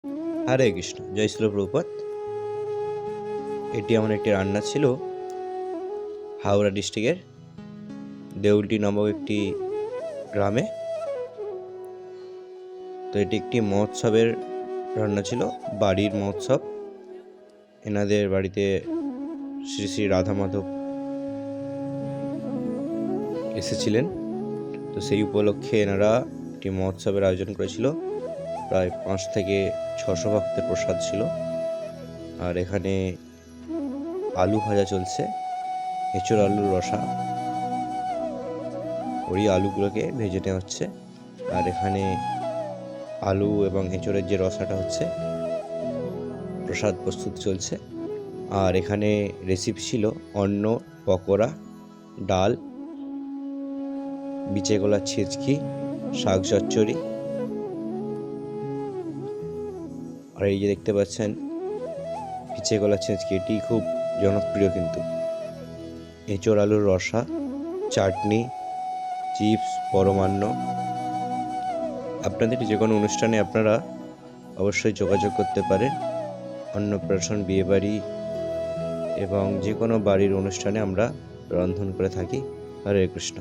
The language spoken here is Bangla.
হরে কৃষ্ণ, জয় শ্রী প্রভুপাদ। এটি আমার একটি রান্না ছিল হাওড়া ডিস্ট্রিক্টের দেউলটি নামক একটি গ্রামে। তো এটি একটি মহোৎসবের রান্না ছিল, বাড়ির মহোৎসব। এনাদের বাড়িতে শ্রী শ্রী রাধা মাধব এসেছিলেন। তো সেই উপলক্ষে এনারা একটি মহোৎসবের আয়োজন করেছিল। প্রায় 5 থেকে 600 ভক্তের প্রসাদ ছিল। আর এখানে আলু ভাজা চলছে, এঁচোড় আলুর রসা। ওই আলুগুলোকে ভেজে নেওয়া হচ্ছে। আর এখানে আলু এবং এঁচোড়ের যে রসাটা হচ্ছে, প্রসাদ প্রস্তুত চলছে। আর এখানে রেসিপি ছিল অন্ন, পকোড়া, ডাল, বিচে কলার ছিচকি, শাক চচ্চড়ি। আর এই যে দেখতে পাচ্ছেন বিচে কলার ছিচকি, এটি খুব জনপ্রিয়। কিন্তু এঁচোড় আলুর রসা, চাটনি, চিপস, পরমান্ন। আপনাদের যে কোনো অনুষ্ঠানে আপনারা অবশ্যই যোগাযোগ করতে পারেন। অন্নপ্রাশন, বিয়েবাড়ি এবং যে কোনো বাড়ির অনুষ্ঠানে আমরা রন্ধন করে থাকি। হরে কৃষ্ণ।